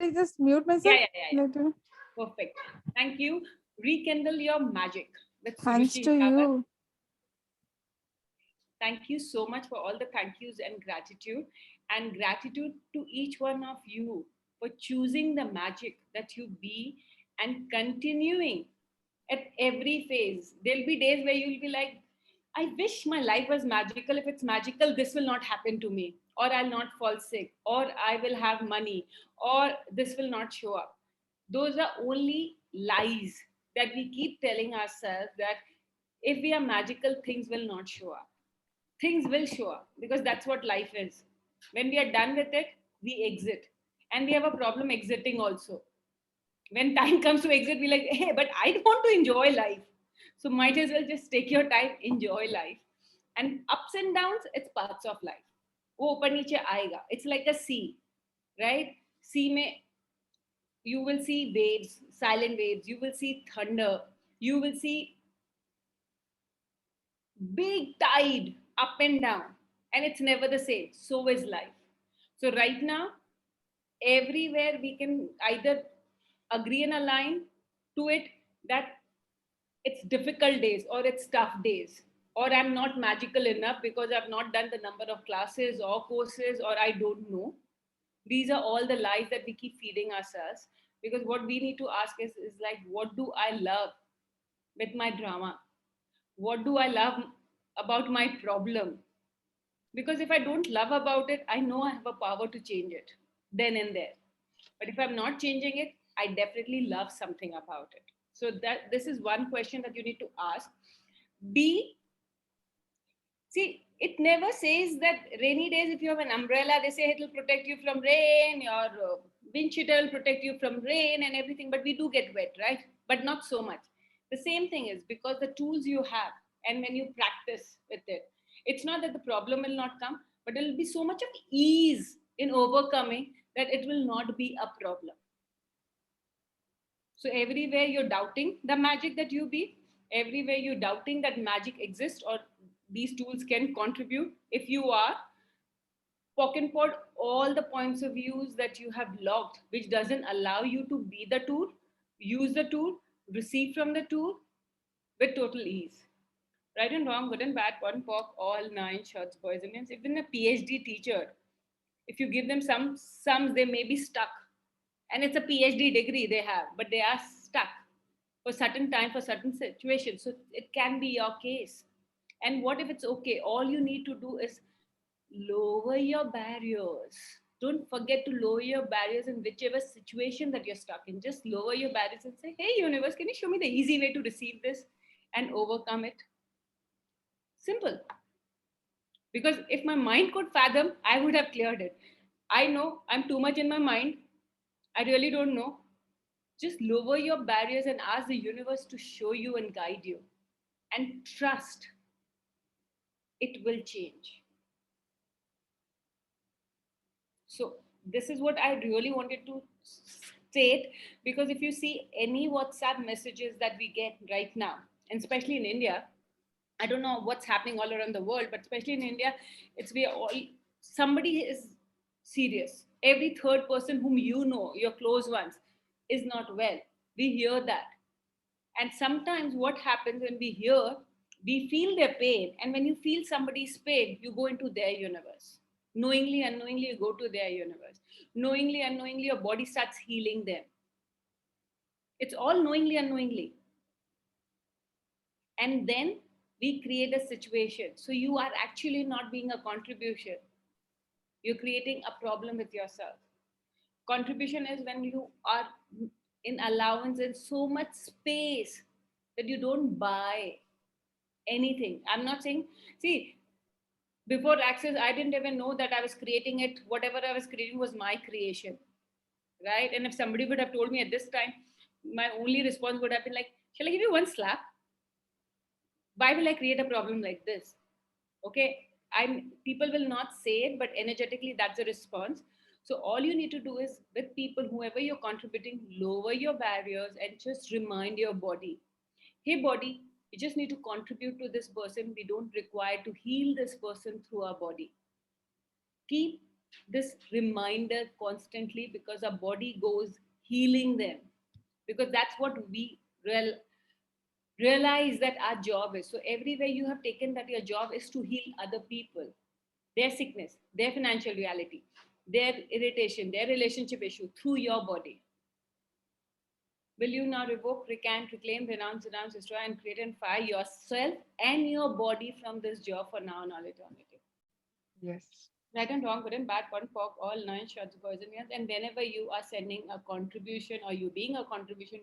I just mute myself? Yeah. Perfect. Thank you. Rekindle your magic. That's Thanks Ruchi to Jawar. you. Thank you so much for all the thank yous and gratitude. And gratitude to each one of you for choosing the magic that you be and continuing at every phase. There'll be days where you'll be like, I wish my life was magical. If it's magical, this will not happen to me, or I'll not fall sick, or I will have money, or this will not show up. Those are only lies that we keep telling ourselves that if we are magical, things will not show up. Things will show up because that's what life is. When we are done with it, we exit. And we have a problem exiting also. When time comes to exit, we're like, hey, but I want to enjoy life. So might as well just take your time, enjoy life. And ups and downs, it's parts of life. वो ऊपर नीचे आएगा. It's like a sea, right? Sea में you will see waves, silent waves. You will see thunder. You will see big tide up and down, and it's never the same. So is life. So right now, everywhere we can either agree and align to it that it's difficult days or it's tough days, or I'm not magical enough because I've not done the number of classes or courses, or I don't know. These are all the lies that we keep feeding ourselves, because what we need to ask is like, what do I love with my drama? What do I love about my problem? Because if I don't love about it, I know I have a power to change it then and there. But if I'm not changing it, I definitely love something about it. So that this is one question that you need to ask. B, see, it never says that rainy days, if you have an umbrella, they say it will protect you from rain, your wind cheater will protect you from rain and everything, but we do get wet, right? But not so much. The same thing is because the tools you have, and when you practice with it, it's not that the problem will not come, but it will be so much of ease in overcoming that it will not be a problem. So everywhere you're doubting the magic that you be, everywhere you're doubting that magic exists or these tools can contribute. If you are, pocket pod all the points of views that you have logged, which doesn't allow you to be the tool, use the tool, receive from the tool with total ease. Right and wrong, good and bad, pot and pock, all nine shorts, boys and men. Even a PhD teacher, if you give them some sums, they may be stuck. And it's a PhD degree they have, but they are stuck for certain time, for certain situations. So it can be your case. And what if it's okay? All you need to do is lower your barriers. Don't forget to lower your barriers in whichever situation that you're stuck in. Just lower your barriers and say, hey, universe, can you show me the easy way to receive this and overcome it? Simple. Because if my mind could fathom, I would have cleared it. I know I'm too much in my mind. I really don't know. Just lower your barriers and ask the universe to show you and guide you. And trust it will change. So, this is what I really wanted to state, because if you see any WhatsApp messages that we get right now, and especially in India, I don't know what's happening all around the world, but especially in India, it's we are all somebody is serious. Every third person whom you know, your close ones, is not well. We hear that. And sometimes what happens when we hear, we feel their pain. And when you feel somebody's pain, you go into their universe. Knowingly, unknowingly, you go to their universe. Knowingly, unknowingly, your body starts healing them. It's all knowingly, unknowingly. And then we create a situation. So you are actually not being a contribution. You're creating a problem with yourself. Contribution is when you are in allowance and so much space that you don't buy anything. I'm not saying, see, before Access, I didn't even know that I was creating it. Whatever I was creating was my creation, right? And if somebody would have told me at this time, my only response would have been like, shall I give you one slap? Why will I create a problem like this? Okay, I'm people will not say it, but energetically that's a response. So all you need to do is with people, whoever you're contributing, lower your barriers and just remind your body, hey body, we just need to contribute to this person. We don't require to heal this person through our body. Keep this reminder constantly, because our body goes healing them, because that's what we realize that our job is. So everywhere you have taken that your job is to heal other people, their sickness, their financial reality, their irritation, their relationship issue through your body. Will you now revoke, recant, reclaim, renounce, destroy, and create and fire yourself and your body from this job for now and all eternity? Yes. Right and wrong, good and bad, one pork, all nine shots, boys and girls. And whenever you are sending a contribution or you being a contribution,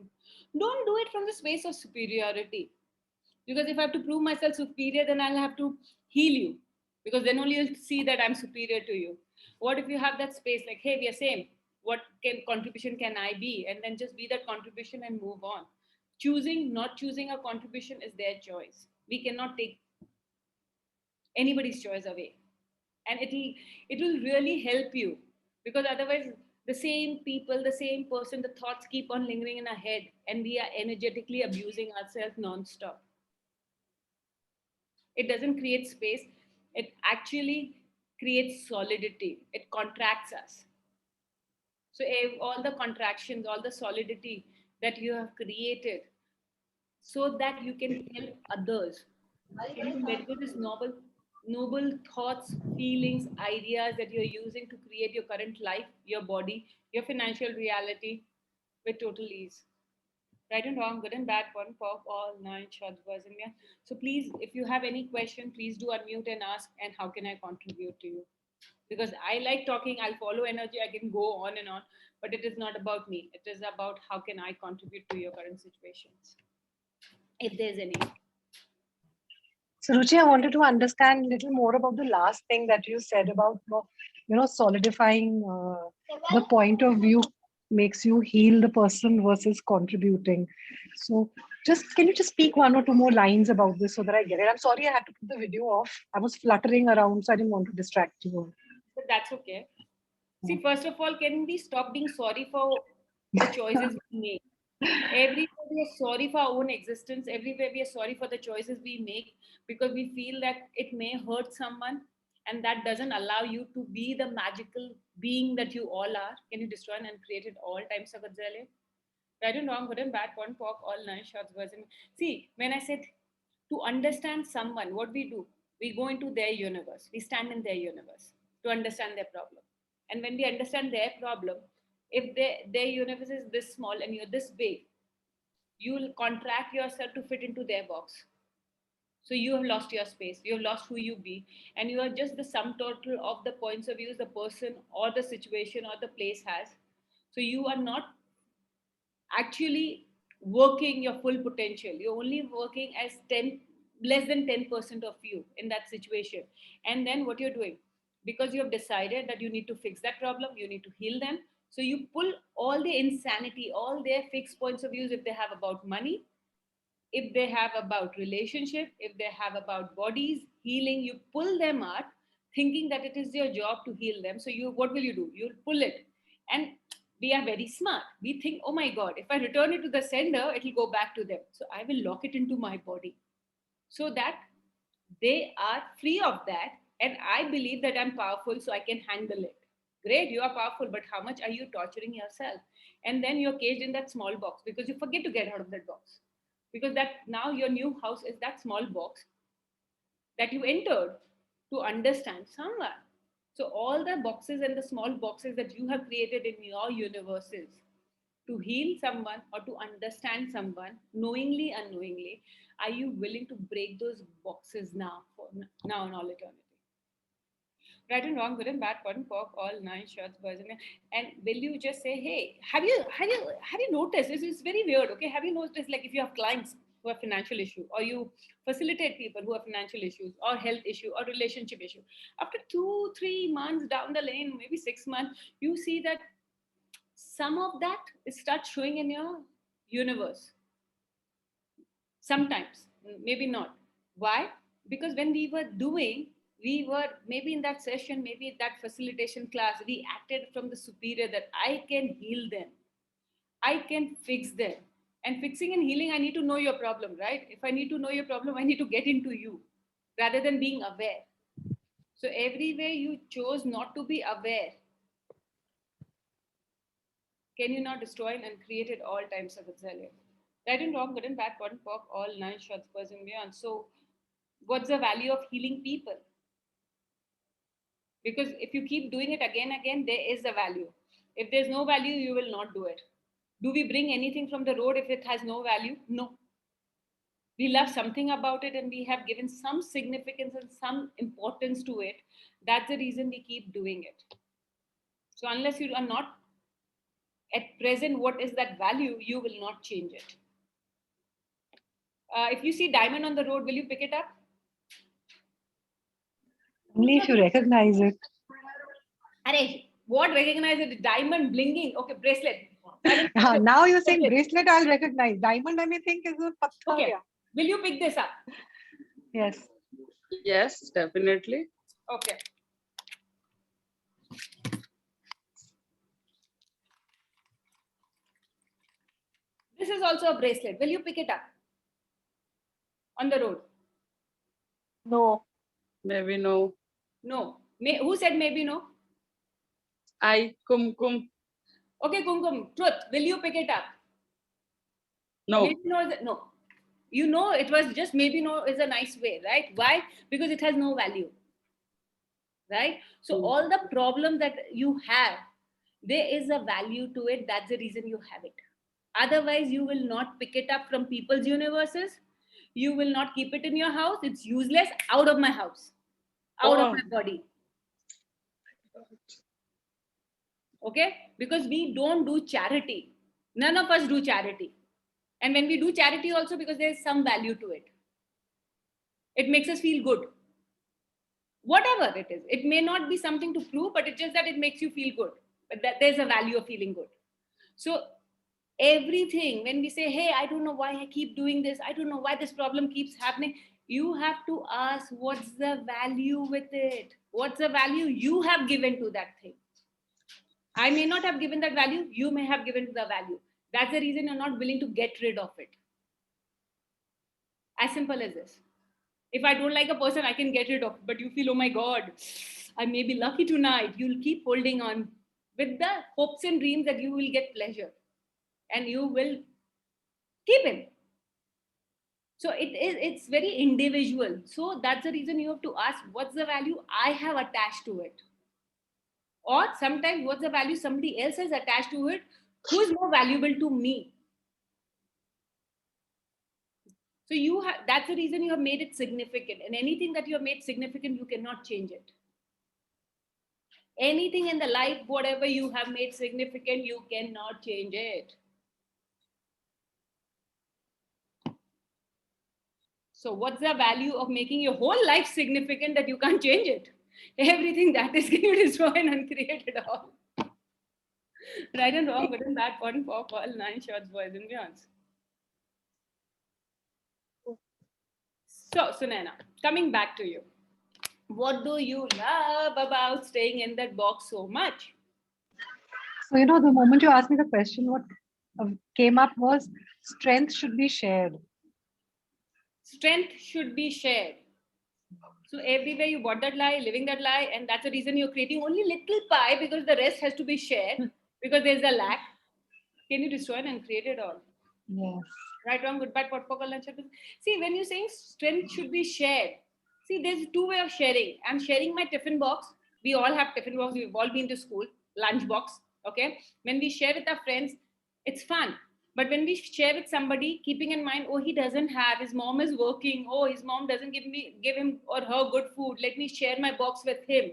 don't do it from the space of superiority. Because if I have to prove myself superior, then I'll have to heal you. Because then only you'll see that I'm superior to you. What if you have that space like, hey, we are same. What contribution can I be? And then just be that contribution and move on. Choosing, not choosing a contribution is their choice. We cannot take anybody's choice away. And it will really help you, because otherwise the same people, the same person, the thoughts keep on lingering in our head, and we are energetically abusing ourselves non-stop. It doesn't create space, it actually creates solidity, it contracts us. So all the contractions, all the solidity that you have created so that you can help others, can you let go this noble thoughts, feelings, ideas that you're using to create your current life, your body, your financial reality with total ease? Right and wrong, good and bad, one pop, all nine shots, boys and yeah. So please, if you have any question, please do unmute and ask, and how can I contribute to you? Because I like talking, I'll follow energy, I can go on and on, but it is not about me. It is about how can I contribute to your current situations, if there's any. So, Ruchi, I wanted to understand a little more about the last thing that you said about, solidifying the point of view makes you heal the person versus contributing. So, just can you just speak one or two more lines about this so that I get it? I'm sorry I had to put the video off. I was fluttering around, so I didn't want to distract you. But that's okay. See, first of all, can we stop being sorry for the choices we make? Everywhere we are sorry for our own existence, everywhere we are sorry for the choices we make, because we feel that it may hurt someone, and that doesn't allow you to be the magical being that you all are. Can you destroy and create it all times, Sagadzale? Right and wrong, good and bad, one pork, all nine shots, version. See, when I said to understand someone, what we do, we go into their universe, we stand in their universe to understand their problem. And when we understand their problem, if their universe is this small and you're this big, you'll contract yourself to fit into their box. So you have lost your space, you have lost who you be, and you are just the sum total of the points of views the person or the situation or the place has. So you are not actually working your full potential. You're only working as 10, less than 10% of you in that situation. And then what you're doing, because you have decided that you need to fix that problem, you need to heal them, so you pull all the insanity, all their fixed points of views, if they have about money, if they have about relationship, if they have about bodies healing, you pull them out, thinking that it is your job to heal them. So you, what will you do? You'll pull it. And we are very smart, we think, oh my god, if I return it to the sender, it will go back to them, so I will lock it into my body so that they are free of that. And I believe that I'm powerful, so I can handle it. Great, you are powerful, but how much are you torturing yourself? And then you're caged in that small box because you forget to get out of that box, because that now your new house is that small box that you entered to understand someone. So all the boxes and the small boxes that you have created in your universes to heal someone or to understand someone, knowingly, unknowingly, are you willing to break those boxes now, for now and all eternity? Right and wrong, good and bad, pot and pork, all nine shots, boys and men. And will you just say, hey, have you noticed? It's very weird. Okay, have you noticed, like, if you have clients who have financial issue, or you facilitate people who have financial issues or health issue or relationship issue, after 2-3 months down the lane, maybe 6 months, you see that some of that starts showing in your universe. Sometimes, maybe not. Why? Because when we were doing, we were maybe in that session, maybe that facilitation class, we acted from the superior that I can heal them, I can fix them. And fixing and healing, I need to know your problem, right? If I need to know your problem, I need to get into you rather than being aware. So everywhere you chose not to be aware, can you not destroy and create at all times of Azalea? Right and wrong, good and bad, pot and pork, all nine shots, birds and beyond. So what's the value of healing people? Because if you keep doing it again, there is a value. If there's no value, you will not do it. Do we bring anything from the road if it has no value? No. We love something about it and we have given some significance and some importance to it. That's the reason we keep doing it. So unless you are not at present, what is that value, you will not change it. If you see diamond on the road, will you pick it up? Only if you recognize it. Arey, what recognize it? Diamond blinging. Okay, bracelet. Now you're saying bracelet, I'll recognize. Diamond, I may think is a patthar. Okay. Will you pick this up? Yes. Yes, definitely. Okay. This is also a bracelet. Will you pick it up on the road? No. Maybe no. No. Who said maybe no? I, Kumkum. Okay, Kumkum, truth. Will you pick it up? No. Maybe no. No. You know, it was just maybe no is a nice way, right? Why? Because it has no value, right? So all the problems that you have, there is a value to it. That's the reason you have it. Otherwise, you will not pick it up from people's universes. You will not keep it in your house. It's useless. Out of my house, out of my body. Okay? Because we don't do charity. None of us do charity. And when we do charity also, because there's some value to it. It makes us feel good. Whatever it is. It may not be something to prove, but it's just that it makes you feel good. But that there's a value of feeling good. So everything, when we say, hey, I don't know why I keep doing this, I don't know why this problem keeps happening, you have to ask, what's the value with it? What's the value you have given to that thing? I may not have given that value, you may have given the value. That's the reason you're not willing to get rid of it. As simple as this. If I don't like a person, I can get rid of it, but you feel, oh my God, I may be lucky tonight. You'll keep holding on with the hopes and dreams that you will get pleasure and you will keep it. So it's very individual. So that's the reason you have to ask, what's the value I have attached to it? Or sometimes what's the value somebody else has attached to it? Who is more valuable to me? So that's the reason you have made it significant. And anything that you have made significant, you cannot change it. Anything in the life, whatever you have made significant, you cannot change it. So what's the value of making your whole life significant that you can't change it? Everything that is going to destroy and uncreate it all. Right and wrong, good and bad, pot and pork, all nine shots, boys and beyonds. So, Sunaina, coming back to you. What do you love about staying in that box so much? So, you know, the moment you asked me the question, what came up was strength should be shared. Strength should be shared. So everywhere you bought that lie, living that lie, and that's the reason you're creating only little pie because the rest has to be shared because there's a lack. Can you destroy and create it all? Yes. Right, wrong, good, bad, pot, pork, lunch. See, when you're saying strength should be shared, see, there's two ways of sharing. I'm sharing my tiffin box. We all have tiffin box. We've all been to school, lunch box. Okay. When we share with our friends, it's fun. But when we share with somebody, keeping in mind, oh, he doesn't have, his mom is working. Oh, his mom doesn't give him or her good food. Let me share my box with him.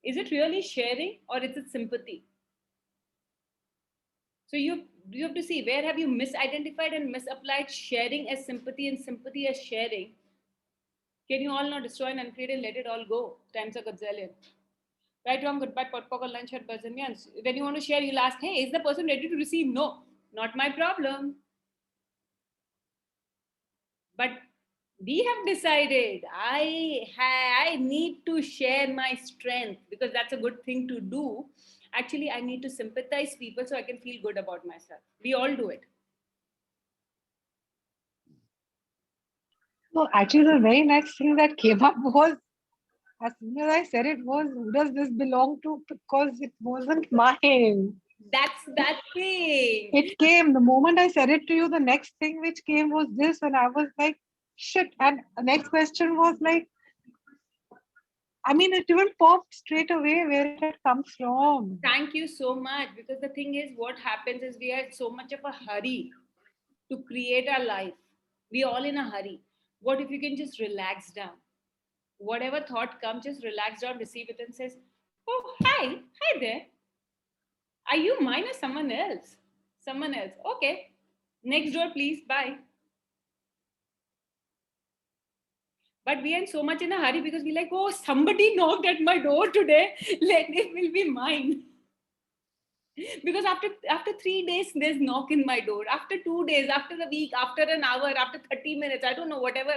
Is it really sharing or is it sympathy? So you have to see, where have you misidentified and misapplied sharing as sympathy and sympathy as sharing? Can you all not destroy and uncreate and let it all go? Times a gazillion. Right, wrong, good, bad, pot, pork, lunch, at birds and beyonds. When you want to share, you'll ask, hey, is the person ready to receive? No, not my problem. But we have decided I need to share my strength because that's a good thing to do. Actually, I need to sympathize people so I can feel good about myself. We all do it. No, actually, the very next thing that came up was As soon as I said it was, who does this belong to? Because it wasn't mine. That's that thing. It came the moment I said it to you. The next thing which came was this, and I was like, shit. And the next question was like, I mean, it even popped straight away where it had come from. Thank you so much. Because the thing is, what happens is we are in so much of a hurry to create our life. We all in a hurry. What if you can just relax down? Whatever thought comes, just relax down, receive it, and says, "Oh, hi there. Are you mine or someone else? Someone else. Okay. Next door, please. Bye." But we are so much in a hurry because we like, oh, somebody knocked at my door today. Let it will be mine. Because after 3 days, there's knock in my door. After 2 days, after a week, after an hour, after 30 minutes, I don't know, whatever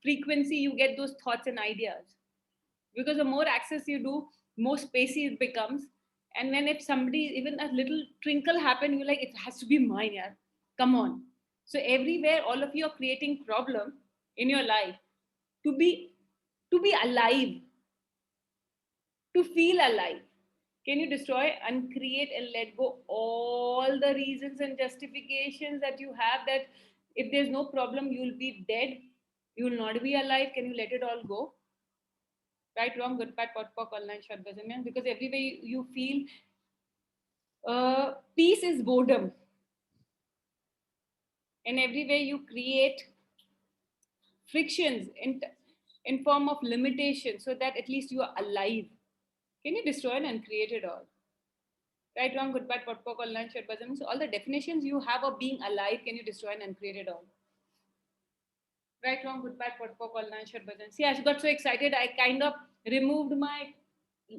frequency you get those thoughts and ideas. Because the more access you do, more spacey it becomes. And then if somebody, even a little twinkle happen, you're like, it has to be mine, yeah. Come on. So everywhere, all of you are creating problem in your life to be alive, to feel alive. Can you destroy, uncreate, and let go all the reasons and justifications that you have that if there's no problem, you'll be dead, you will not be alive? Can you let it all go? Right, wrong, good, bad, pot, pock, online, short, doesn't. Because every way you feel peace is boredom. And every way you create frictions in form of limitation so that at least you are alive. Can you destroy and create it all? Right, wrong, good, bad, pot, pock, online, short, doesn't. So all the definitions you have of being alive, can you destroy and create it all? Right, wrong, good, bad, pot, pock, online, short, doesn't. See, I got so excited, I kind of removed my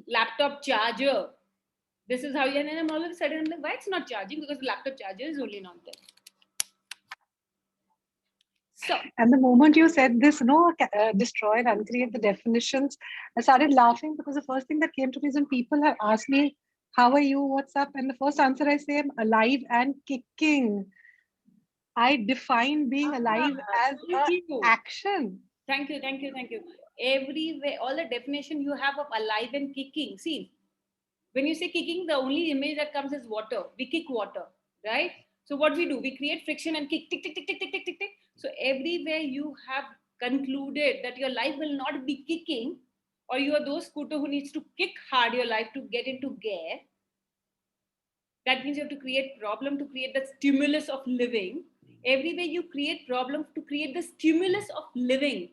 laptop charger. This is how, and then I'm all of a sudden, I'm like, why it's not charging? Because the laptop charger is only not there. So, And the moment you said this, destroy and uncreate the definitions, I started laughing because the first thing that came to me is when people have asked me, how are you? What's up? And the first answer I say, I'm alive and kicking. I define being alive as action. Thank you. Everywhere, all the definition you have of alive and kicking. See, when you say kicking, the only image that comes is water. We kick water, right? So what we do, we create friction and kick, tick, tick, tick, tick, tick, tick, tick, tick. So everywhere you have concluded that your life will not be kicking, or you are those scooter who needs to kick hard your life to get into gear. That means you have to create problem to create the stimulus of living. Everywhere you create problem to create the stimulus of living.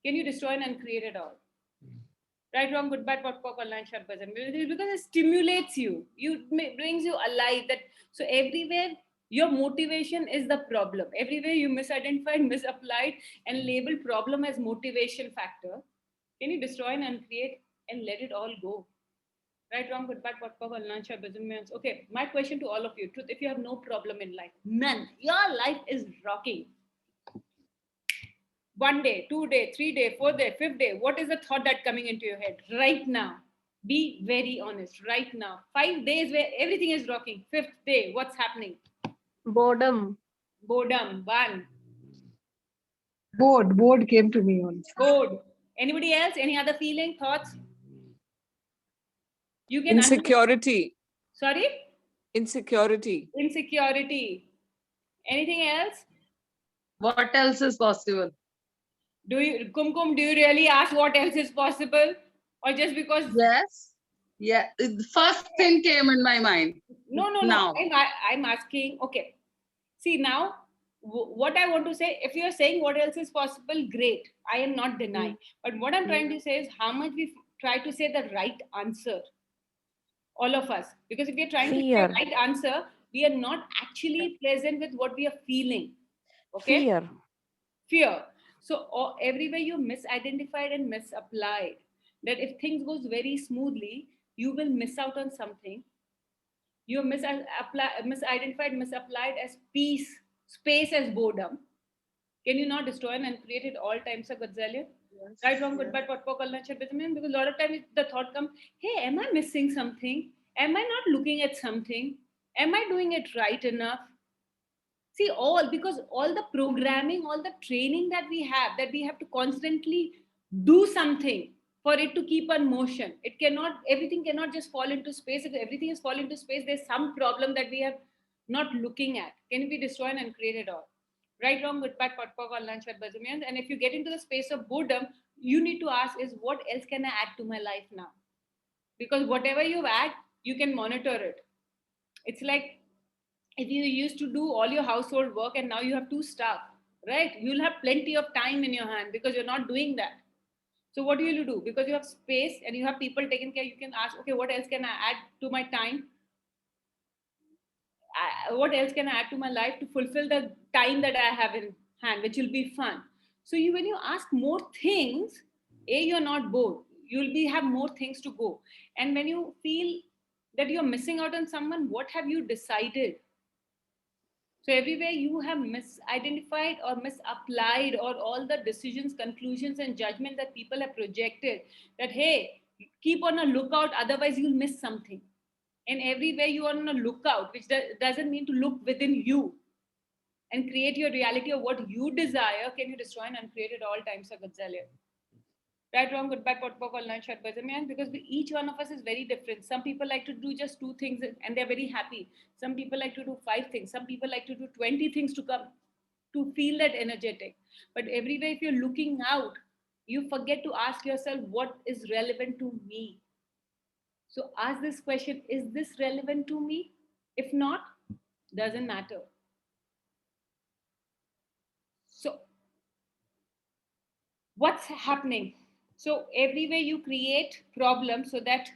Can you destroy and uncreate it all? Right, wrong, good, bad, pot, pock, online, short, buzzer. Because it stimulates you. Brings you alive. That so everywhere your motivation is the problem. Everywhere you misidentified, misapplied, and labeled problem as motivation factor. Can you destroy and uncreate and let it all go? Right, wrong, good, bad, pot, pock, online, short, buzzer. Okay, my question to all of you: truth, if you have no problem in life, none, your life is rocking. 1 day, 2 day, 3 day, 4 day, 5th day, what is the thought that coming into your head right now? Be very honest right now. 5 days where everything is rocking. 5th day, what's happening? Boredom. Boredom. 1. Bored came to me once. Bored. Anybody else? Any other feeling, thoughts? You can Insecurity. Sorry? Insecurity. Insecurity. Anything else? What else is possible? Do you, Kumkum, do you really ask what else is possible? Or just because? Yes. Yeah. The first thing came in my mind. No. Now. I'm asking, okay. See, now, what I want to say, if you're saying what else is possible, great. I am not denying. But what I'm trying to say is how much we try to say the right answer. All of us. Because if we're trying to say the right answer, we are not actually present with what we are feeling. Okay? Fear. So everywhere you misidentified and misapplied, that if things goes very smoothly, you will miss out on something. You misidentified, misapplied as peace, space as boredom. Can you not destroy and create it all times, Sir Gazalian? Yes. Right, wrong, good, bad, what, because a lot of times the thought comes, hey, am I missing something? Am I not looking at something? Am I doing it right enough? See, because all the programming, all the training that we have to constantly do something for it to keep on motion. It cannot, everything cannot just fall into space. If everything is fall into space, there's some problem that we are not looking at. Can it be destroyed and created all? Right, wrong, good, bad, pot, pok, all lunch, bazamians. And if you get into the space of boredom, you need to ask is what else can I add to my life now? Because whatever you add, you can monitor it. It's like if you used to do all your household work and now you have two staff, right? You'll have plenty of time in your hand because you're not doing that. So what do you do? Because you have space and you have people taking care, you can ask, okay, what else can I add to my time? What else can I add to my life to fulfill the time that I have in hand, which will be fun. So when you ask more things, you're not bored. You'll have more things to go. And when you feel that you're missing out on someone, what have you decided? So everywhere you have misidentified or misapplied, or all the decisions, conclusions, and judgment that people have projected, that hey, keep on a lookout, otherwise you'll miss something. And everywhere you are on a lookout, which doesn't mean to look within you and create your reality of what you desire, can you destroy and uncreate at all times, a Gazalian? Right, wrong, good, bad, pot, pok, all nine, short, bazamian, because each one of us is very different. Some people like to do just 2 things and they're very happy. Some people like to do 5 things. Some people like to do 20 things to come to feel that energetic. But everywhere, if you're looking out, you forget to ask yourself, what is relevant to me? So ask this question, is this relevant to me? If not, doesn't matter. So what's happening? So everywhere you create problems so that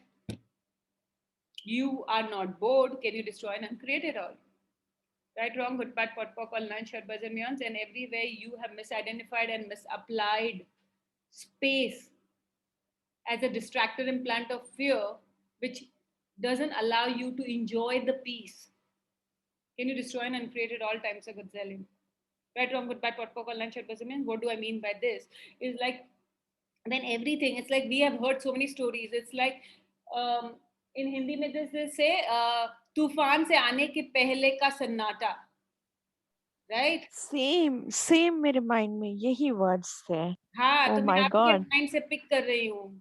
you are not bored, can you destroy and uncreate it all? Right, wrong, good, bad, pot, pok, all nine, short, buzz, and meons, and everywhere you have misidentified and misapplied space as a distractor implant of fear, which doesn't allow you to enjoy the peace. Can you destroy and uncreate it all times, a good selling? Right, wrong, good, bad, pot, pok, all nine, short, buzz, and meons. What do I mean by this? Is like, then everything, it's like we have heard so many stories. It's like in Hindi mein they say तूफान से आने के पहले का सन्नाटा, right? Same मेरे mind में यही वर्ड्स थे. हाँ, Oh तो मैं my आपके God. माइंड से पिक कर रही हूँ.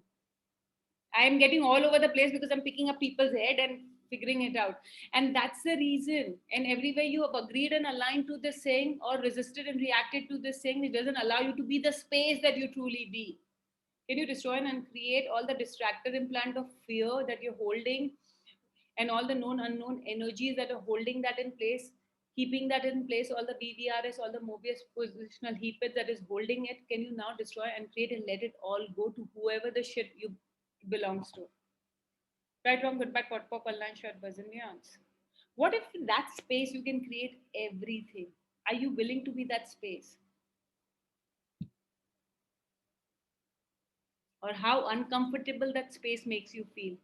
I am getting all over the place because I'm picking up people's head and figuring it out. And that's the reason. And everywhere you have agreed and aligned to this saying or resisted and reacted to this saying, it doesn't allow you to be the space that you truly be. Can you destroy and uncreate all the distractor implant of fear that you're holding and all the known unknown energies that are holding that in place, keeping that in place, all the BVRS, all the Mobius positional heat that is holding it? Can you now destroy and create and let it all go to whoever the shit you belongs to? Right, wrong, good, bad, pot, pok, online, short, buzz, and nuance. What if in that space you can create everything? Are you willing to be that space? Or how uncomfortable that space makes you feel?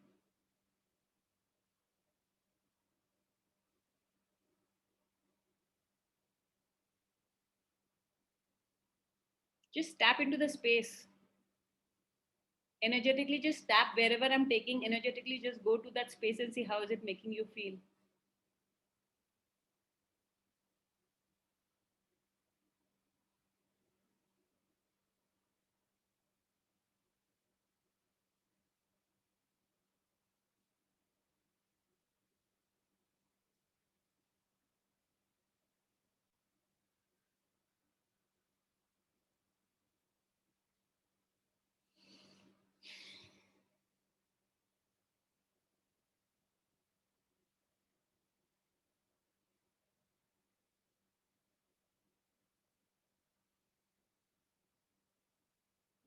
Just tap into the space. Energetically, just tap wherever I'm taking. Energetically, just go to that space and see how is it making you feel.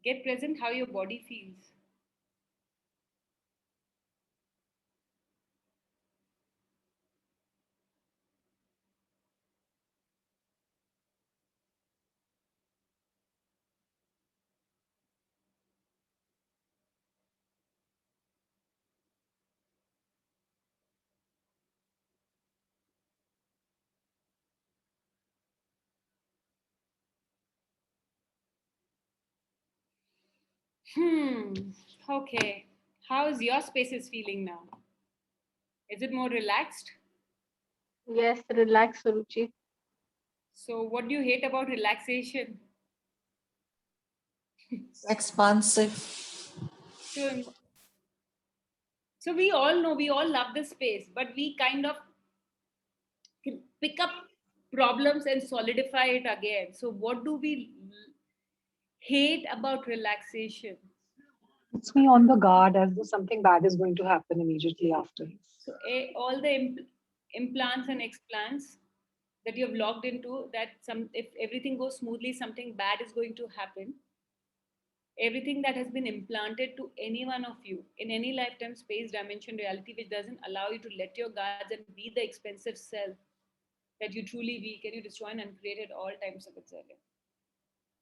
Get present how your body feels. Okay. How is your spaces feeling now? Is it more relaxed? Yes, relax, Suruchi. So, what do you hate about relaxation? Expansive. So we all know, we all love this space, but we kind of can pick up problems and solidify it again. So what do we hate about relaxation? Puts me on the guard as though something bad is going to happen immediately after. So all the implants and explants that you have logged into, that if everything goes smoothly, something bad is going to happen. Everything that has been implanted to any one of you in any lifetime, space, dimension, reality, which doesn't allow you to let your guards and be the expensive self that you truly be, can you destroy and uncreate at all times of its earlier?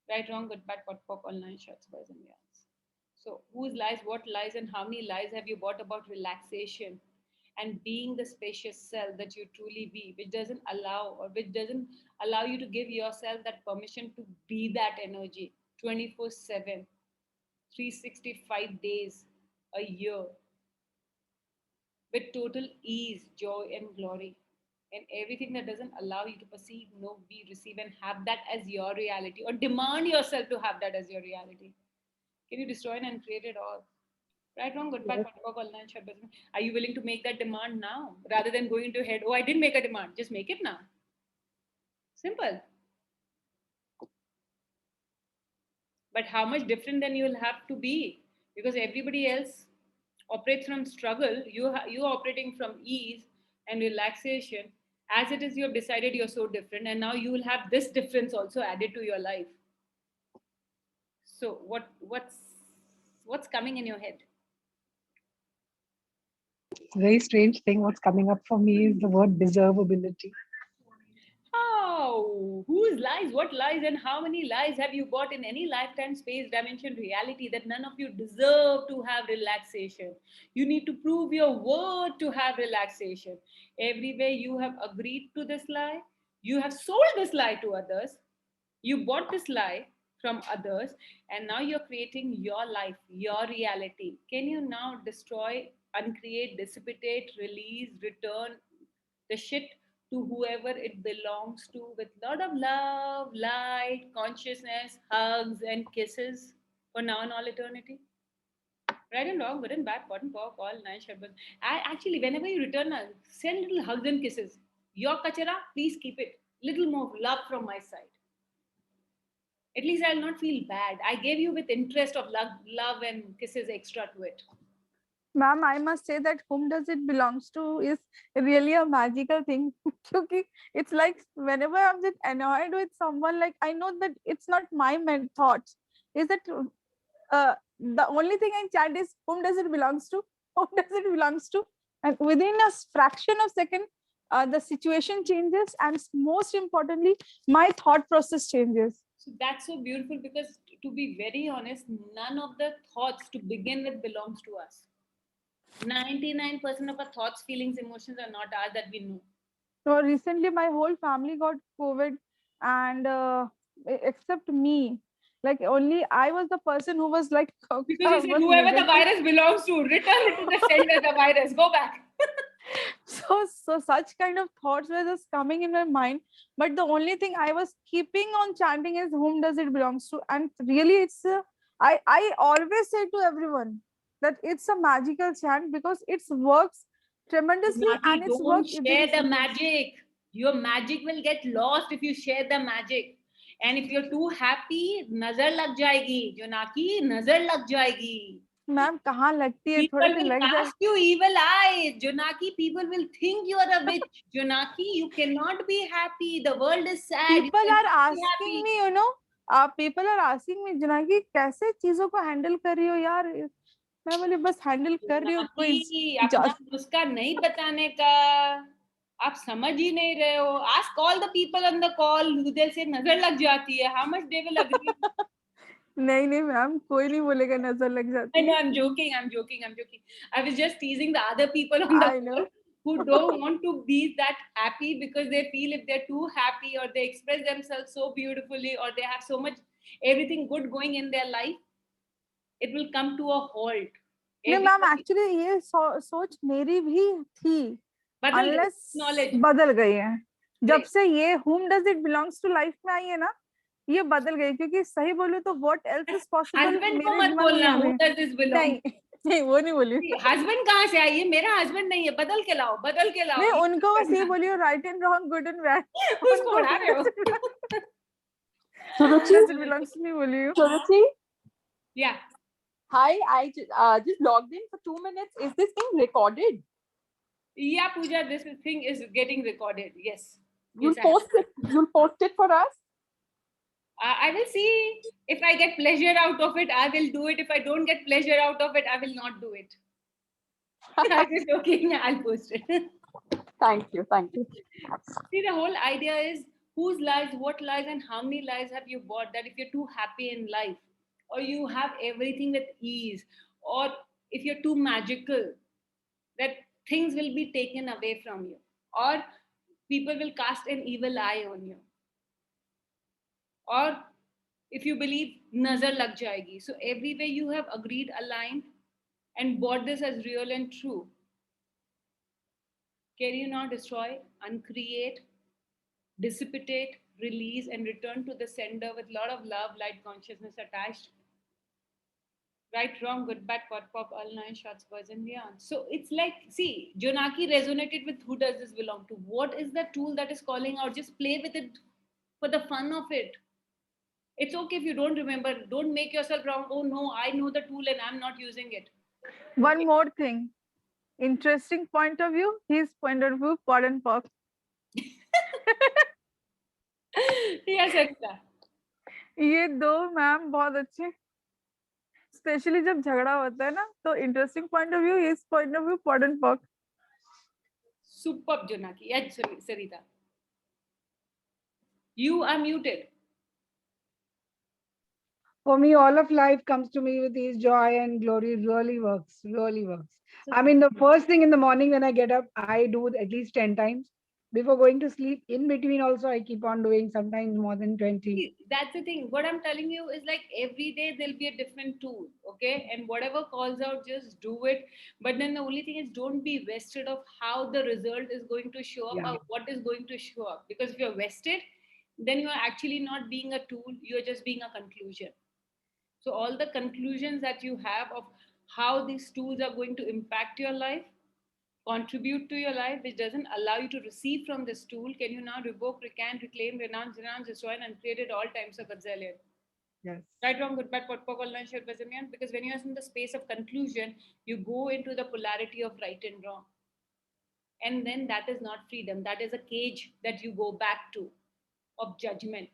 Right, wrong, good, bad, pot, pop, online, shots, boys, and girls. So, whose lies, what lies, and how many lies have you bought about relaxation and being the spacious self that you truly be, which doesn't allow, or which doesn't allow you to give yourself that permission to be that energy 24/7, 365 days a year with total ease, joy, and glory. And everything that doesn't allow you to perceive, know, be, receive, and have that as your reality, or demand yourself to have that as your reality. Can you destroy and uncreate it all? Right, wrong, good, bad, online, shut business. Are you willing to make that demand now rather than going into your head? Oh, I didn't make a demand. Just make it now. Simple. But how much different then you'll have to be, because everybody else operates from struggle. You are operating from ease and relaxation. As it is, you have decided you're so different, and now you will have this difference also added to your life. So what's coming in your head? Very strange thing. What's coming up for me is the word deservability. How? Whose lies? What lies? And how many lies have you bought in any lifetime, space, dimension, reality that none of you deserve to have relaxation? You need to prove your worth to have relaxation. Everywhere you have agreed to this lie, you have sold this lie to others, you bought this lie from others, and now you're creating your life, your reality. Can you now destroy, uncreate, dissipate, release, return the shit to whoever it belongs to with a lot of love, light, consciousness, hugs, and kisses for now and all eternity? Right and wrong, good and bad, pot and pork, all nine shabbat. Actually, whenever you return, send little hugs and kisses. Your kachara, please keep it. Little more love from my side. At least I'll not feel bad. I gave you with interest of love and kisses extra to it. Ma'am, I must say that whom does it belongs to is really a magical thing. Because it's like whenever I'm just annoyed with someone, like I know that it's not my thoughts. Is that the only thing I chant is whom does it belongs to? Whom does it belongs to? And within a fraction of second, the situation changes, and most importantly, my thought process changes. So that's so beautiful, because to be very honest, none of the thoughts to begin with belongs to us. 99% of our thoughts, feelings, emotions are not ours that we know. So recently, my whole family got COVID, and except me, like only I was the person who was like, because you said whoever the virus belongs to, return it to the sender, the virus, go back. So such kind of thoughts were just coming in my mind, but the only thing I was keeping on chanting is whom does it belongs to. And really it's I always say to everyone that it's a magical chant because it works tremendously. And it's don't worked share the magic. Your magic will get lost if you share the magic. And if you're too happy, nazar lag jayegi. Jonaki, nazar lag jayegi. Ma'am, kahan lagti hai? People will cast you evil eyes. Jonaki, people will think you are a witch. Jonaki, you cannot be happy. The world is sad. People are asking me, you know, people are asking me, Jonaki, कैसे चीजों को handle कर रही हो यार? मैं बोली बस हैंडल कर रही हूँ, कोई अपना नुस्खा नहीं बताने का आप समझ ही नहीं रहे हो. Ask all the people on the call who they'll say नजर लग जाती है. How much they will agree? नहीं मैम, कोई नहीं बोलेगा नजर लग जाती है. No, I'm joking. I was just teasing the other people on the call who don't want to be that happy, because they feel if they're too happy or they express themselves so beautifully or they have so much everything good going in their life, it will come to a halt. नहीं ma'am, actually ये सोच मेरी भी थी, unless बदल गई है जब से ये whom does it belongs to life में आई है ना. ये बदल गई, क्योंकि सही बोलूं तो what else is possible husband को मेरे मत दिमाग में बोलना आ who रहा है। does this belong नहीं नहीं वो नहीं बोली, हस्बैंड कहाँ से आई? ये मेरा हस्बैंड नहीं है, बदल के लाओ, बदल के लाओ। नहीं ये उनको बस ये करना। बोलियो right and wrong, good and bad, उसको उनको उड़ा रहे हो? Suruchi, does it belongs to me बोलियो। Suruchi, Yeah. hi, I just logged in for 2 minutes. Is this being recorded? Yeah, Pooja, this thing is getting recorded. Yes. You'll Yes, I have. post it. You'll post it for us. I will see if I get pleasure out of it. I will do it. If I don't get pleasure out of it, I will not do it. I'm just joking. I'll post it. Thank you. Thank you. See, the whole idea is whose lives, what lives, and how many lives have you bought? That if you're too happy in life, or you have everything with ease, or if you're too magical, that things will be taken away from you, or people will cast an evil eye on you, or if you believe nazar lag jayegi. So everywhere you have agreed, aligned, and bought this as real and true. Can you now destroy, uncreate, dissipate, release, and return to the sender with a lot of love, light, consciousness attached? Right, wrong, good, bad, quad, pop, all nine shots, boys and beyond. So it's like, see, Jonaki resonated with who does this belong to? What is the tool that is calling out? Just play with it for the fun of it. It's okay if you don't remember. Don't make yourself wrong. Oh no, I know the tool and I'm not using it. One more thing, interesting point of view, his point of view, pod and pop. Yes, Sarita. ये दो ma'am बहुत अच्छे, specially जब झगड़ा होता है ना, तो interesting point of view, his point of view, pod and pop. Superb, Jonaki. Yes, Sarita. You are muted. For me, all of life comes to me with ease, joy, and glory. Really works. Really works. I mean, the first thing in the morning when I get up, I do at least 10 times. Before going to sleep, in between also, I keep on doing, sometimes more than 20. See, that's the thing. What I'm telling you is like every day there'll be a different tool, okay? And whatever calls out, just do it. But then the only thing is don't be vested of how the result is going to show up Yeah. or what is going to show up. Because if you're vested, then you are actually not being a tool, you're just being a conclusion. So all the conclusions that you have of how these tools are going to impact your life, contribute to your life, which doesn't allow you to receive from this tool, can you now revoke, recant, reclaim, renounce, destroy, and uncreate at all times of gazillion? Yes. Right, wrong, good, bad, pot, pop, all nine, short, bazillion. Because when you're in the space of conclusion, you go into the polarity of right and wrong. And then that is not freedom. That is a cage that you go back to of judgment.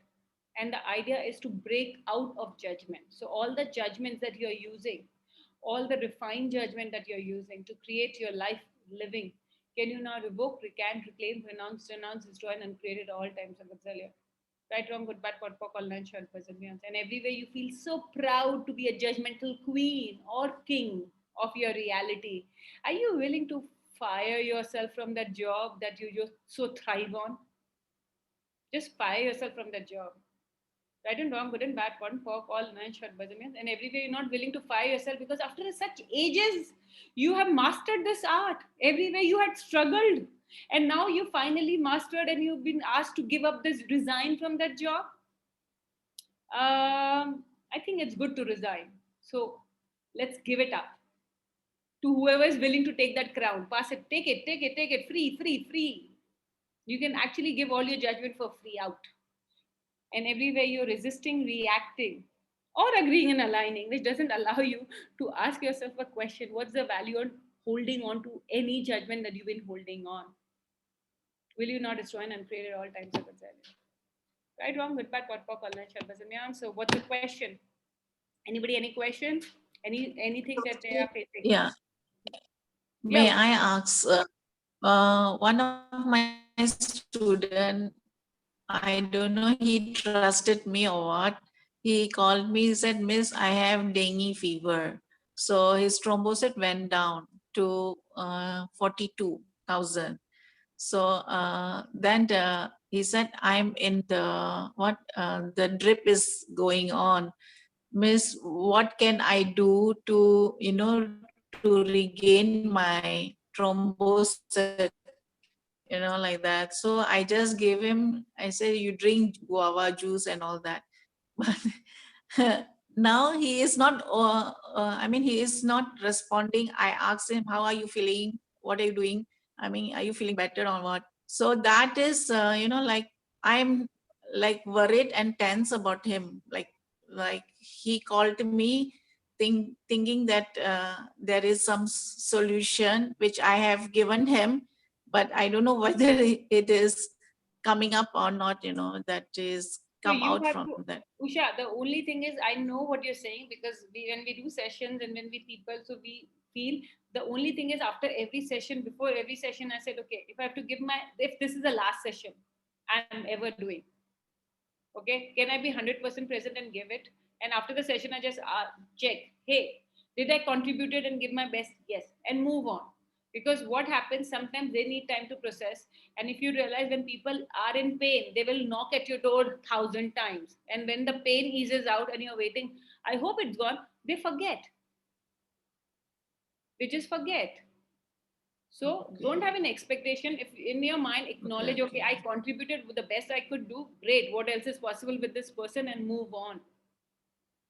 And the idea is to break out of judgment. So all the judgments that you're using, all the refined judgment that you're using to create your life living, can you now revoke, recant, reclaim, renounce, destroy, and uncreate at all times of Exalia? Right, wrong, good, bad, pot, all nine, short, bazillions. And everywhere you feel so proud to be a judgmental queen or king of your reality. Are you willing to fire yourself from that job that you just so thrive on? Just fire yourself from that job. Right and wrong, good and bad, one pork, all nine short bazillions, and everywhere you're not willing to fire yourself because after such ages, you have mastered this art. Everywhere you had struggled, and now you finally mastered, and you've been asked to give up this, resign from that job. I think it's good to resign. So let's give it up to whoever is willing to take that crown. Pass it, take it, take it, take it, free, free, free. You can actually give all your judgment for free out. And everywhere you're resisting, reacting, or agreeing and aligning, which doesn't allow you to ask yourself a question: what's the value on holding on to any judgment that you've been holding on? Will you not destroy and uncreate at all times of Exile? Right, wrong, good, bad, pot, pop, all nine, shall bazillion. So what's the question? Anybody, any question? Anything that they are facing? Yeah. May Yeah. I ask, one of my student, I don't know, he trusted me or what. He called me, he said, Miss, I have dengue fever. So his thrombocyte went down to 42,000. So then he said, I'm in the, the drip is going on. Miss, what can I do to, to regain my thrombocyte, like that. So I just gave him, I said, you drink guava juice and all that. But now he is not, I mean, he is not responding. I asked him, how are you feeling? What are you doing? I mean, are you feeling better or what? So that is, like I'm like worried and tense about him. Like he called me thinking that there is some solution which I have given him, but I don't know whether it is coming up or not, that is So come you out have from to, that. Usha, the only thing is I know what you're saying because when we do sessions and when we people, so we feel the only thing is after every session, before every session, I said, okay, if I have to give if this is the last session I'm ever doing, okay, can I be 100% present and give it? And after the session, I just check, hey, did I contributed and give my best? Yes, and move on. Because what happens, sometimes they need time to process. And if you realize when people are in pain, they will knock at your door 1,000 times. And when the pain eases out and you're waiting, I hope it's gone, they forget. They just forget. So don't have an expectation. If in your mind acknowledge, okay, I contributed with the best I could do, great. What else is possible with this person, and move on.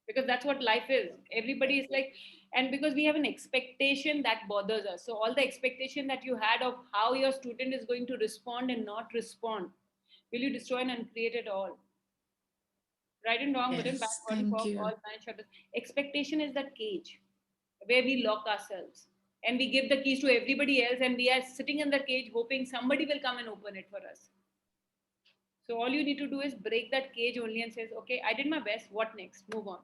Because that's what life is. Everybody is like, and because we have an expectation that bothers us. So all the expectation that you had of how your student is going to respond and not respond, will you destroy and uncreate it all? Right and wrong, good and bad, Yes, body, thank pop, you. all man shutters. Expectation is that cage where we lock ourselves and we give the keys to everybody else, and we are sitting in the cage hoping somebody will come and open it for us. So all you need to do is break that cage only and says, okay, I did my best. What next? Move on.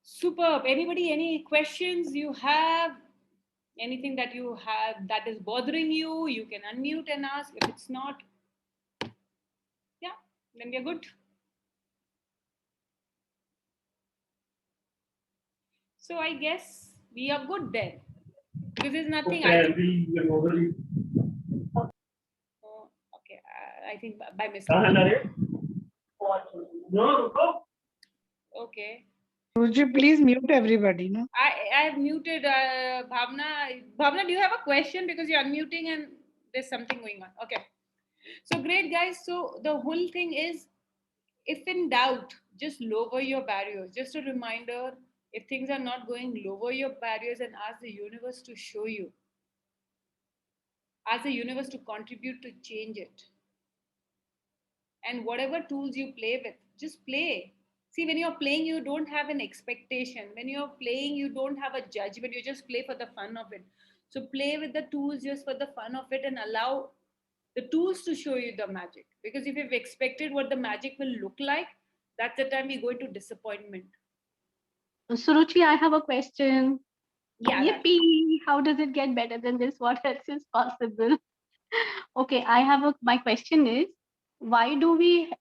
Superb. Anybody, any questions you have? Anything that you have that is bothering you, you can unmute and ask. If it's not, yeah, then we're good. So I guess we are good then. Because there's nothing Oh, okay, I think by mistake. Okay. Would you please mute everybody? No. I've muted Bhavna. Bhavna, do you have a question? Because you're unmuting and there's something going on. Okay. So great, guys. So the whole thing is, if in doubt, just lower your barriers. Just a reminder, if things are not going, lower your barriers and ask the universe to show you. Ask the universe to contribute to change it. And whatever tools you play with, just play. See, when you're playing, you don't have an expectation. When you're playing, you don't have a judgment. You just play for the fun of it. So play with the tools just for the fun of it and allow the tools to show you the magic. Because if you've expected what the magic will look like, that's the time we go into disappointment. Suruchi, I have a question. Yeah. Yippee! How does it get better than this? What else is possible? Okay, my question is, why do we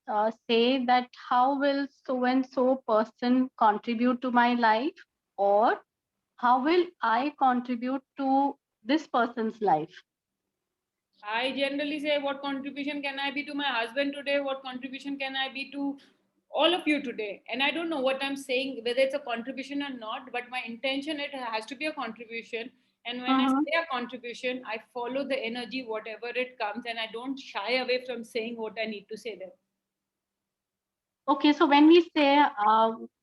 say that how will so and so person contribute to my life, or how will I contribute to this person's life? I generally say, what contribution can I be to my husband today? What contribution can I be to all of you today? And I don't know what I'm saying, whether it's a contribution or not, but my intention, it has to be a contribution. And when I say a contribution, I follow the energy, whatever it comes, and I don't shy away from saying what I need to say there. Okay, so when we say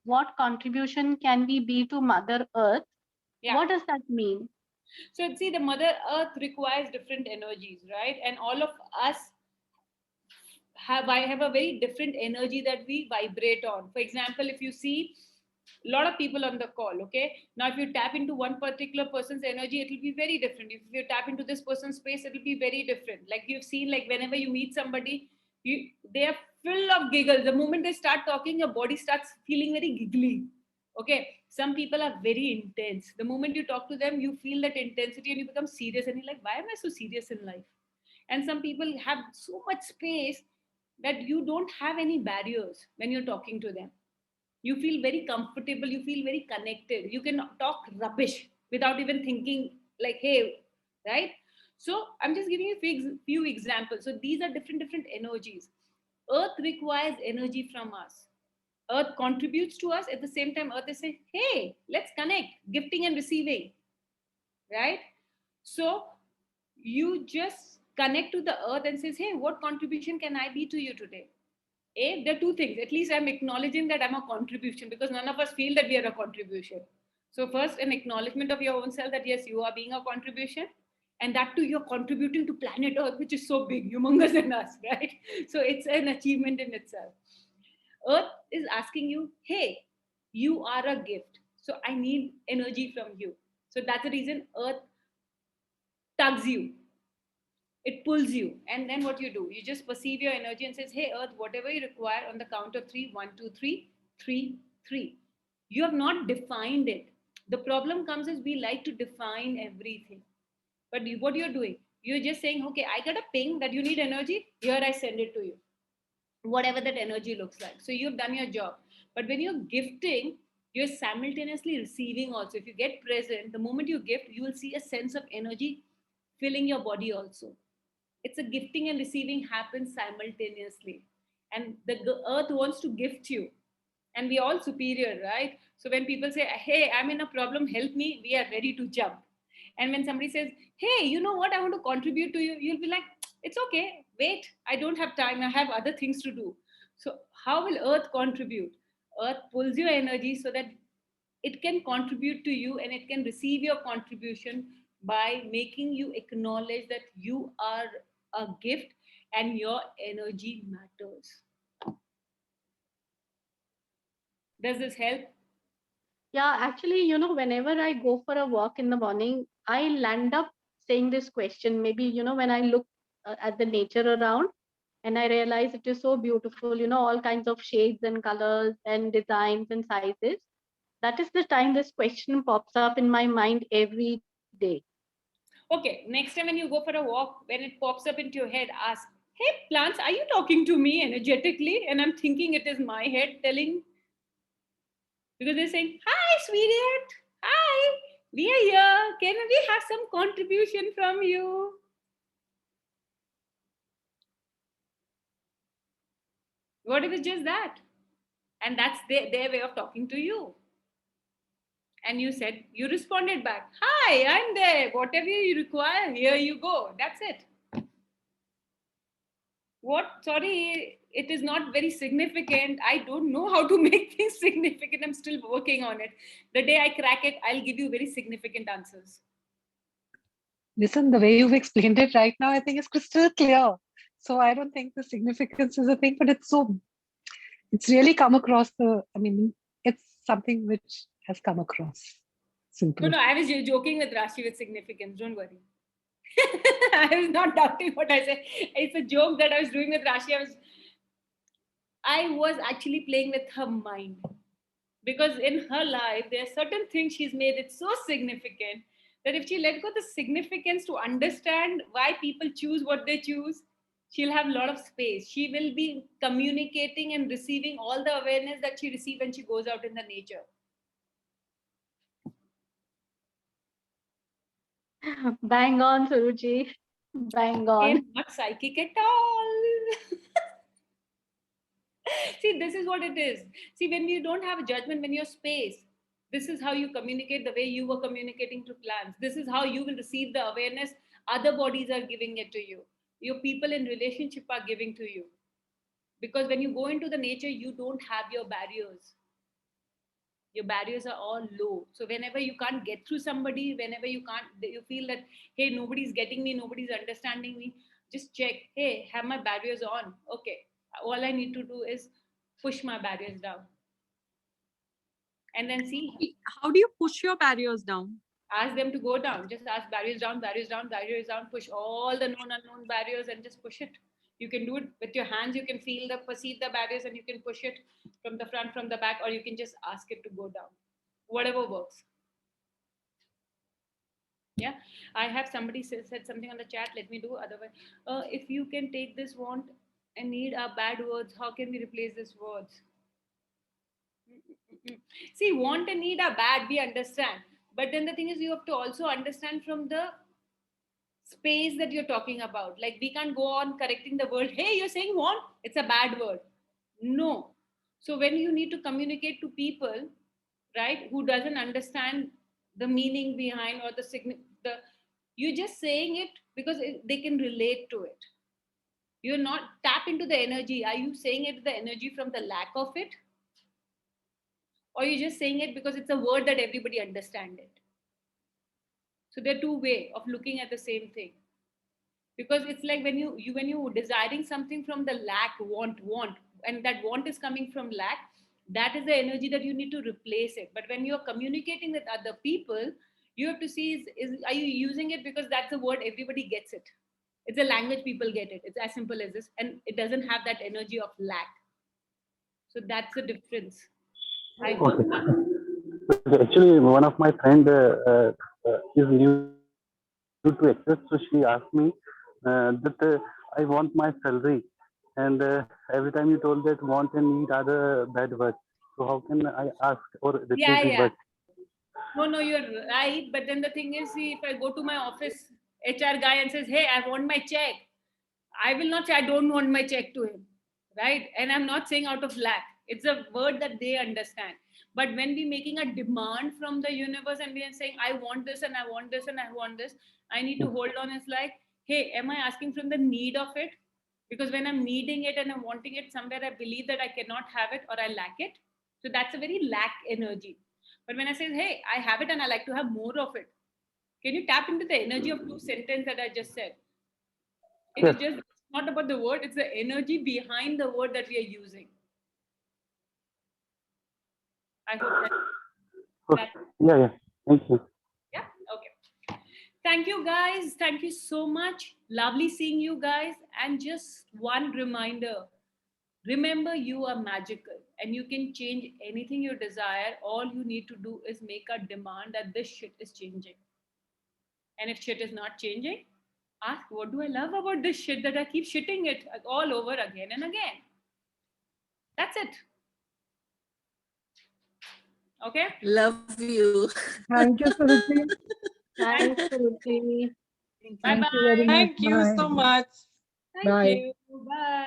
what contribution can we be to Mother Earth, what does that mean? So see, the Mother Earth requires different energies, right? And all of us have a very different energy that we vibrate on. For example, if you see a lot of people on the call, okay, now if you tap into one particular person's energy, it will be very different. If you tap into this person's space, it will be very different. Like you've seen, like whenever you meet somebody, they are full of giggles. The moment they start talking, your body starts feeling very giggly. Okay, some people are very intense. The moment you talk to them, you feel that intensity and you become serious, and you're like, why am I so serious in life? And some people have so much space that you don't have any barriers when you're talking to them. You feel very comfortable, you feel very connected, you can talk rubbish without even thinking like, hey, right? So I'm just giving you few examples. So these are different energies. Earth requires energy from us. Earth contributes to us. At the same time, Earth is saying, hey, let's connect, gifting and receiving, right? So you just connect to the earth and says, hey, what contribution can I be to you today? There are two things. At least I'm acknowledging that I'm a contribution, because none of us feel that we are a contribution. So first, an acknowledgement of your own self that yes, you are being a contribution, and that too, you're contributing to planet Earth, which is so big, humongous than us, right? So it's an achievement in itself. Earth is asking you, hey, you are a gift. So I need energy from you. So that's the reason Earth tugs you. It pulls you. And then what you do? You just perceive your energy and says, hey, Earth, whatever you require on the count of 3, 1, 2, 3, 3, 3. You have not defined it. The problem comes is we like to define everything. But what you're doing, you're just saying, okay, I got a ping that you need energy. Here I send it to you. Whatever that energy looks like. So you've done your job. But when you're gifting, you're simultaneously receiving also. If you get present, the moment you gift, you will see a sense of energy filling your body also. It's a gifting and receiving happens simultaneously. And the earth wants to gift you. And we're all superior, right? So when people say, hey, I'm in a problem, help me, we are ready to jump. And when somebody says, hey, you know what, I want to contribute to you, you'll be like, it's okay, wait, I don't have time, I have other things to do. So how will earth contribute? Earth pulls your energy so that it can contribute to you, and it can receive your contribution by making you acknowledge that you are a gift and your energy matters. Does this help? Yeah, actually, you know, whenever I go for a walk in the morning, I land up saying this question. Maybe, you know, when I look at the nature around and I realize it is so beautiful, you know, all kinds of shades and colors and designs and sizes. That is the time this question pops up in my mind every day. Okay, next time when you go for a walk, when it pops up into your head, ask, hey, plants, are you talking to me energetically? And I'm thinking it is my head telling, because they're saying, hi, sweetheart, hi, we are here. Can we have some contribution from you? What if it's just that? And that's their way of talking to you. And you said, you responded back, hi, I'm there. Whatever you require, here you go. That's it. What? Sorry, it is not very significant. I don't know how to make things significant. I'm still working on it. The day I crack it, I'll give you very significant answers. Listen, the way you've explained it right now, I think is crystal clear. So I don't think the significance is a thing, but it's really come across it's something which has come across. Simple. No, I was joking with Rashi with significance. Don't worry. I was not doubting what I said. It's a joke that I was doing with Rashi. I was actually playing with her mind, because in her life there are certain things she's made it so significant that if she let go the significance to understand why people choose what they choose, she'll have a lot of space. She will be communicating and receiving all the awareness that she receives when she goes out in the nature. Bang on, Suruchi. Bang on. I'm not psychic at all. See, this is what it is. See, when you don't have a judgment, when you're space, this is how you communicate the way you were communicating to plants. This is how you will receive the awareness other bodies are giving it to you. Your people in relationship are giving to you. Because when you go into the nature, you don't have your barriers. Your barriers are all low. So whenever you can't get through somebody, whenever you feel that, hey, nobody's getting me, nobody's understanding me, just check, hey, have my barriers on? Okay. All I need to do is push my barriers down. And then see. How do you push your barriers down? Ask them to go down. Just ask barriers down, barriers down, barriers down. Push all the known unknown barriers and just push it. You can do it with your hands. You can perceive the barriers, and you can push it from the front, from the back, or you can just ask it to go down. Whatever works. Yeah, I have somebody said something on the chat. Let me do otherwise. If you can take this want and need our bad words, how can we replace these words? See, want and need are bad, we understand. But then the thing is, you have to also understand from the space that you're talking about. Like, we can't go on correcting the word. Hey, you're saying want? It's a bad word. No. So when you need to communicate to people, right, who doesn't understand the meaning behind or the You're just saying it because they can relate to it. You're not tap into the energy. Are you saying it the energy from the lack of it? Or you're just saying it because it's a word that everybody understands it? So there are two ways of looking at the same thing. Because it's like when you desiring something from the lack, want, and that want is coming from lack, that is the energy that you need to replace it. But when you're communicating with other people, you have to see are you using it because that's a word everybody gets it. It's a language people get it. It's as simple as this, and it doesn't have that energy of lack. So that's the difference. I hope Okay. Actually, one of my friend is new to Access, so she asked me that I want my salary, and every time you told that want and need are the bad words. So how can I ask or replace these words? No, you're right. But then the thing is, see, if I go to my office HR guy and says, "Hey, I want my check," I will not say I don't want my check to him, right? And I'm not saying out of lack. It's a word that they understand. But when we're making a demand from the universe and we are saying, "I want this and I want this and I want this," I need to hold on. It's like, hey, am I asking from the need of it? Because when I'm needing it and I'm wanting it somewhere, I believe that I cannot have it or I lack it. So that's a very lack energy. But when I say, hey, I have it and I like to have more of it, can you tap into the energy of two sentences that I just said? It is just not about the word, it's the energy behind the word that we are using. I hope that. Yeah. Thank you. Yeah, okay. Thank you, guys. Thank you so much. Lovely seeing you guys. And just one reminder, remember, you are magical and you can change anything you desire. All you need to do is make a demand that this shit is changing. And if shit is not changing, ask, what do I love about this shit that I keep shitting it all over again and again? That's it. Okay? Love you. Thank you, Suruchi. Thanks, Suruchi. Bye-bye. Thank you very much. Thank you so much. Thank Bye. you. Bye.